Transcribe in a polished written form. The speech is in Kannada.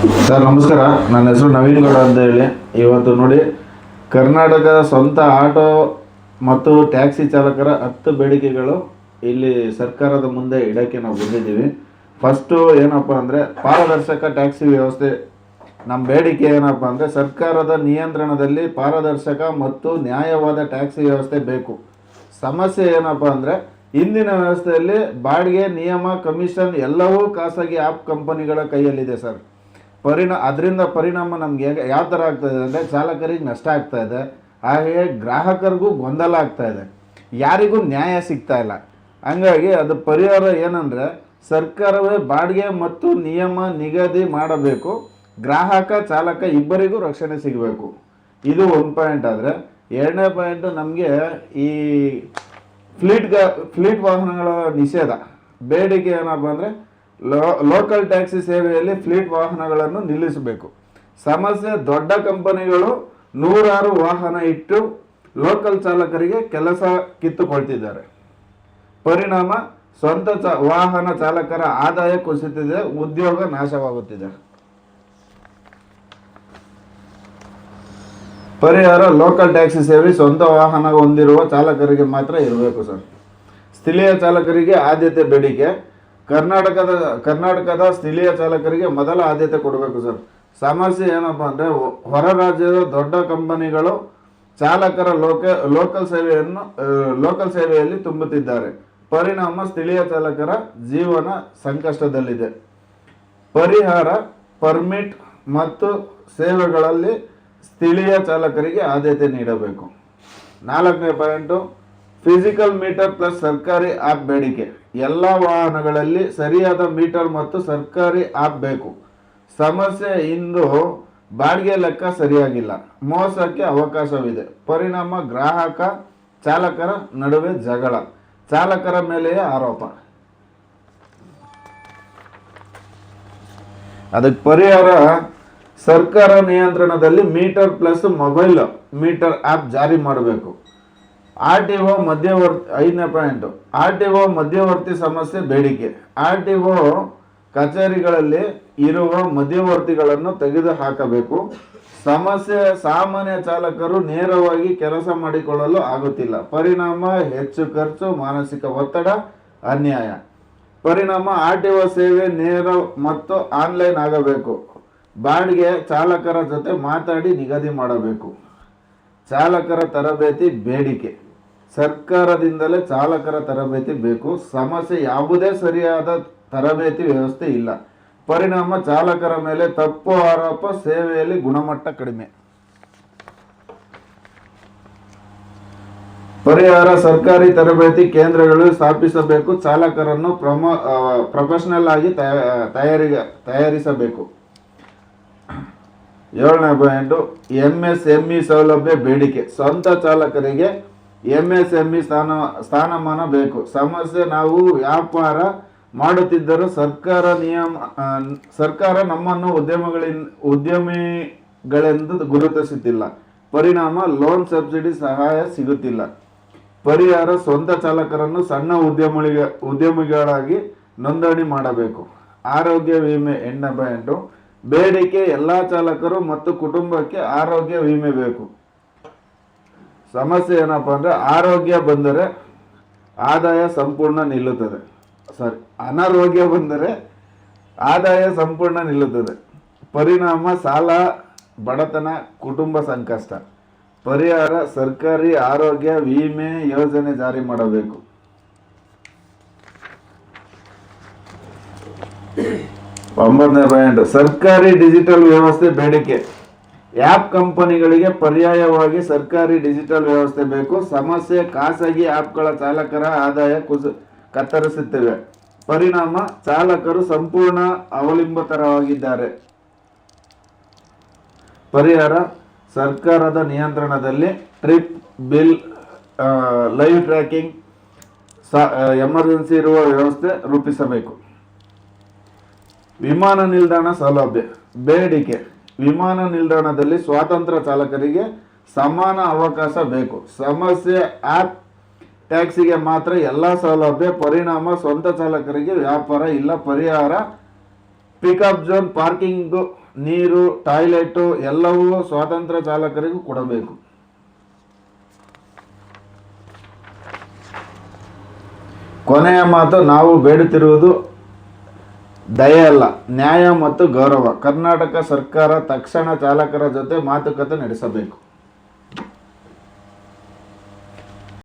ಸರ್ ನಮಸ್ಕಾರ. ನನ್ನ ಹೆಸರು ನವೀನ್ ಗೌಡ ಅಂತ ಹೇಳಿ. ಇವತ್ತು ನೋಡಿ, ಕರ್ನಾಟಕದ ಸ್ವಂತ ಆಟೋ ಮತ್ತು ಟ್ಯಾಕ್ಸಿ ಚಾಲಕರ 10 ಬೇಡಿಕೆಗಳು ಇಲ್ಲಿ ಸರ್ಕಾರದ ಮುಂದೆ ಇಡೋಕ್ಕೆ ನಾವು ಬಂದಿದ್ದೀವಿ. ಫಸ್ಟು ಏನಪ್ಪ ಅಂದರೆ, ಪಾರದರ್ಶಕ ಟ್ಯಾಕ್ಸಿ ವ್ಯವಸ್ಥೆ. ನಮ್ಮ ಬೇಡಿಕೆ ಏನಪ್ಪ ಅಂದರೆ, ಸರ್ಕಾರದ ನಿಯಂತ್ರಣದಲ್ಲಿ ಪಾರದರ್ಶಕ ಮತ್ತು ನ್ಯಾಯವಾದ ಟ್ಯಾಕ್ಸಿ ವ್ಯವಸ್ಥೆ ಬೇಕು. ಸಮಸ್ಯೆ ಏನಪ್ಪ ಅಂದರೆ, ಇಂದಿನ ವ್ಯವಸ್ಥೆಯಲ್ಲಿ ಬಾಡಿಗೆ, ನಿಯಮ, ಕಮಿಷನ್ ಎಲ್ಲವೂ ಖಾಸಗಿ ಆ್ಯಪ್ ಕಂಪನಿಗಳ ಕೈಯಲ್ಲಿದೆ ಸರ್. ಅದರಿಂದ ಪರಿಣಾಮ ನಮ್ಗೆ ಯಾವ ಥರ ಆಗ್ತಾಯಿದೆ ಅಂದರೆ, ಚಾಲಕರಿಗೆ ನಷ್ಟ ಆಗ್ತಾಯಿದೆ, ಹಾಗೆಯೇ ಗ್ರಾಹಕರಿಗೂ ಗೊಂದಲ ಆಗ್ತಾಯಿದೆ, ಯಾರಿಗೂ ನ್ಯಾಯ ಸಿಗ್ತಾ ಇಲ್ಲ. ಹಂಗಾಗಿ ಅದು ಪರಿಹಾರ ಏನಂದರೆ, ಸರ್ಕಾರವೇ ಬಾಡಿಗೆ ಮತ್ತು ನಿಯಮ ನಿಗದಿ ಮಾಡಬೇಕು. ಗ್ರಾಹಕ ಚಾಲಕ ಇಬ್ಬರಿಗೂ ರಕ್ಷಣೆ ಸಿಗಬೇಕು. ಇದು ಒಂದು ಪಾಯಿಂಟ್. ಆದರೆ ಎರಡನೇ ಪಾಯಿಂಟು, ನಮಗೆ ಈ ಫ್ಲೀಟ್ ವಾಹನಗಳ ನಿಷೇಧ. ಬೇಡಿಕೆ ಏನಪ್ಪ ಅಂದರೆ, ಲೋಕಲ್ ಟ್ಯಾಕ್ಸಿ ಸೇವೆಯಲ್ಲಿ ಫ್ಲೀಟ್ ವಾಹನಗಳನ್ನು ನಿಲ್ಲಿಸಬೇಕು. ಸಮಸ್ಯೆ, ದೊಡ್ಡ ಕಂಪನಿಗಳು ನೂರಾರು ವಾಹನ ಇಟ್ಟು ಲೋಕಲ್ ಚಾಲಕರಿಗೆ ಕೆಲಸ ಕಿತ್ತುಕೊಳ್ತಿದ್ದಾರೆ. ಪರಿಣಾಮ, ಸ್ವಂತ ವಾಹನ ಚಾಲಕರ ಆದಾಯ ಕುಸಿತಿದೆ, ಉದ್ಯೋಗ ನಾಶವಾಗುತ್ತಿದೆ. ಪರಿಹಾರ, ಲೋಕಲ್ ಟ್ಯಾಕ್ಸಿ ಸೇವೆ ಸ್ವಂತ ವಾಹನ ಹೊಂದಿರುವ ಚಾಲಕರಿಗೆ ಮಾತ್ರ ಇರಬೇಕು ಸರ್. ಸ್ಥಳೀಯ ಚಾಲಕರಿಗೆ ಆದ್ಯತೆ. ಬೇಡಿಕೆ, ಕರ್ನಾಟಕದ ಸ್ಥಳೀಯ ಚಾಲಕರಿಗೆ ಮೊದಲ ಆದ್ಯತೆ ಕೊಡಬೇಕು ಸರ್. ಸಮಸ್ಯೆ ಏನಪ್ಪ ಅಂದರೆ, ಹೊರ ರಾಜ್ಯದ ದೊಡ್ಡ ಕಂಪನಿಗಳು ಚಾಲಕರ ಲೋಕಲ್ ಸೇವೆಯಲ್ಲಿ ತುಂಬುತ್ತಿದ್ದಾರೆ. ಪರಿಣಾಮ, ಸ್ಥಳೀಯ ಚಾಲಕರ ಜೀವನ ಸಂಕಷ್ಟದಲ್ಲಿದೆ. ಪರಿಹಾರ, ಪರ್ಮಿಟ್ ಮತ್ತು ಸೇವೆಗಳಲ್ಲಿ ಸ್ಥಳೀಯ ಚಾಲಕರಿಗೆ ಆದ್ಯತೆ ನೀಡಬೇಕು. 4ನೇ ಪಾಯಿಂಟು, ಫಿಸಿಕಲ್ ಮೀಟರ್ ಪ್ಲಸ್ ಸರ್ಕಾರಿ ಆ್ಯಪ್ ಬೇಡಿಕೆ. ಎಲ್ಲ ವಾಹನಗಳಲ್ಲಿ ಸರಿಯಾದ ಮೀಟರ್ ಮತ್ತು ಸರ್ಕಾರಿ ಆ್ಯಪ್ ಬೇಕು. ಸಮಸ್ಯೆ, ಇಂದು ಬಾಡಿಗೆ ಲೆಕ್ಕ ಸರಿಯಾಗಿಲ್ಲ, ಮೋಸಕ್ಕೆ ಅವಕಾಶವಿದೆ. ಪರಿಣಾಮ, ಗ್ರಾಹಕ ಚಾಲಕರ ನಡುವೆ ಜಗಳ, ಚಾಲಕರ ಮೇಲೆಯೇ ಆರೋಪ. ಅದಕ್ಕೆ ಪರಿಹಾರ, ಸರ್ಕಾರ ನಿಯಂತ್ರಣದಲ್ಲಿ meter plus mobile meter app ಜಾರಿ ಮಾಡಬೇಕು. RTO ಮಧ್ಯವರ್ತಿ. 5ನೇ ಪಾಯಿಂಟು, RTO ಮಧ್ಯವರ್ತಿ ಸಮಸ್ಯೆ ಬೇಡಿಕೆ. RTO ಕಚೇರಿಗಳಲ್ಲಿ ಇರುವ ಮಧ್ಯವರ್ತಿಗಳನ್ನು ತೆಗೆದುಹಾಕಬೇಕು. ಸಮಸ್ಯೆ, ಸಾಮಾನ್ಯ ಚಾಲಕರು ನೇರವಾಗಿ ಕೆಲಸ ಮಾಡಿಕೊಳ್ಳಲು ಆಗುತ್ತಿಲ್ಲ. ಪರಿಣಾಮ, ಹೆಚ್ಚು ಖರ್ಚು, ಮಾನಸಿಕ ಒತ್ತಡ, ಅನ್ಯಾಯ. ಪರಿಣಾಮ, RTO ಸೇವೆ ನೇರ ಮತ್ತು ಆನ್ಲೈನ್ ಆಗಬೇಕು. ಬಾಡಿಗೆ ಚಾಲಕರ ಜೊತೆ ಮಾತಾಡಿ ನಿಗದಿ ಮಾಡಬೇಕು. ಚಾಲಕರ ತರಬೇತಿ ಬೇಡಿಕೆ. ಸರ್ಕಾರದಿಂದಲೇ ಚಾಲಕರ ತರಬೇತಿ ಬೇಕು. ಸಮಸ್ಯೆ, ಯಾವುದೇ ಸರಿಯಾದ ತರಬೇತಿ ವ್ಯವಸ್ಥೆ ಇಲ್ಲ. ಪರಿಣಾಮ, ಚಾಲಕರ ಮೇಲೆ ತಪ್ಪು ಆರೋಪ, ಸೇವೆಯಲ್ಲಿ ಗುಣಮಟ್ಟ ಕಡಿಮೆ. ಪರಿಹಾರ, ಸರ್ಕಾರಿ ತರಬೇತಿ ಕೇಂದ್ರಗಳು ಸ್ಥಾಪಿಸಬೇಕು. ಚಾಲಕರನ್ನು ಪ್ರೊಫೆಷನಲ್ ಆಗಿ ತಯಾರಿಸಬೇಕು. 7ನೇ ಪಾಯಿಂಟು, MSME ಸೌಲಭ್ಯ ಬೇಡಿಕೆ. ಸ್ವಂತ ಚಾಲಕರಿಗೆ MSME ಸ್ಥಾನಮಾನ ಬೇಕು. ಸಮಸ್ಯೆ, ನಾವು ವ್ಯಾಪಾರ ಮಾಡುತ್ತಿದ್ದರೂ ಸರ್ಕಾರ ನಮ್ಮನ್ನು ಉದ್ಯಮಿಗಳೆಂದು ಗುರುತಿಸುತ್ತಿಲ್ಲ. ಪರಿಣಾಮ, ಲೋನ್ ಸಬ್ಸಿಡಿ ಸಹಾಯ ಸಿಗುತ್ತಿಲ್ಲ. ಪರಿಹಾರ, ಸ್ವಂತ ಚಾಲಕರನ್ನು ಸಣ್ಣ ಉದ್ಯಮಿಗಳಾಗಿ ನೋಂದಣಿ ಮಾಡಬೇಕು. ಆರೋಗ್ಯ ವಿಮೆ. 8ನೇ ಪಾಯಿಂಟು, ಬೇಡಿಕೆ, ಎಲ್ಲ ಚಾಲಕರು ಮತ್ತು ಕುಟುಂಬಕ್ಕೆ ಆರೋಗ್ಯ ವಿಮೆ ಬೇಕು. ಸಮಸ್ಯೆ ಏನಪ್ಪ ಅಂದರೆ, ಆರೋಗ್ಯ ಬಂದರೆ ಆದಾಯ ಸಂಪೂರ್ಣ ನಿಲ್ಲುತ್ತದೆ. ಅನಾರೋಗ್ಯ ಬಂದರೆ ಆದಾಯ ಸಂಪೂರ್ಣ ನಿಲ್ಲುತ್ತದೆ. ಪರಿಣಾಮ, ಸಾಲ, ಬಡತನ, ಕುಟುಂಬ ಸಂಕಷ್ಟ. ಪರಿಹಾರ, ಸರ್ಕಾರಿ ಆರೋಗ್ಯ ವಿಮೆ ಯೋಜನೆ ಜಾರಿ ಮಾಡಬೇಕು. 9ನೇ ಪಾಯಿಂಟ್, ಸರ್ಕಾರಿ ಡಿಜಿಟಲ್ ವ್ಯವಸ್ಥೆ ಬೇಡಿಕೆ. ಆ್ಯಪ್ ಕಂಪನಿಗಳಿಗೆ ಪರ್ಯಾಯವಾಗಿ ಸರ್ಕಾರಿ ಡಿಜಿಟಲ್ ವ್ಯವಸ್ಥೆ ಬೇಕು. ಸಮಸ್ಯೆ, ಖಾಸಗಿ ಆ್ಯಪ್ಗಳ ಚಾಲಕರ ಆದಾಯ ಕತ್ತರಿಸುತ್ತಿವೆ. ಪರಿಣಾಮ, ಚಾಲಕರು ಸಂಪೂರ್ಣ ಅವಲಂಬಿತರಾಗಿದ್ದಾರೆ. ಪರಿಹಾರ, ಸರ್ಕಾರದ ನಿಯಂತ್ರಣದಲ್ಲಿ trip bill, live tracking, emergency ಇರುವ ವ್ಯವಸ್ಥೆ ರೂಪಿಸಬೇಕು. ವಿಮಾನ ನಿಲ್ದಾಣ ಸೌಲಭ್ಯ ಬೇಡಿಕೆ. ವಿಮಾನ ನಿಲ್ದಾಣದಲ್ಲಿ ಸ್ವತಂತ್ರ ಚಾಲಕರಿಗೆ ಸಮಾನ ಅವಕಾಶ ಬೇಕು. ಸಮಸ್ಯೆ, ಆ್ಯಪ್ ಟ್ಯಾಕ್ಸಿಗೆ ಮಾತ್ರ ಎಲ್ಲ ಸೌಲಭ್ಯ. ಪರಿಣಾಮ, ಸ್ವಂತ ಚಾಲಕರಿಗೆ ವ್ಯಾಪಾರ ಇಲ್ಲ. ಪರಿಹಾರ, ಪಿಕಪ್ ಝೋನ್, ಪಾರ್ಕಿಂಗು, ನೀರು, ಟಾಯ್ಲೆಟು ಎಲ್ಲವೂ ಸ್ವಾತಂತ್ರ್ಯ ಚಾಲಕರಿಗೂ ಕೊಡಬೇಕು. ಕೊನೆಯ ಮಾತು, ನಾವು ಬೇಡುತ್ತಿರುವುದು ದಯೆ ಅಲ್ಲ, ನ್ಯಾಯ ಮತ್ತು ಗೌರವ. ಕರ್ನಾಟಕ ಸರ್ಕಾರ ತಕ್ಷಣ ಚಾಲಕರ ಜೊತೆ ಮಾತುಕತೆ ನಡೆಸಬೇಕು.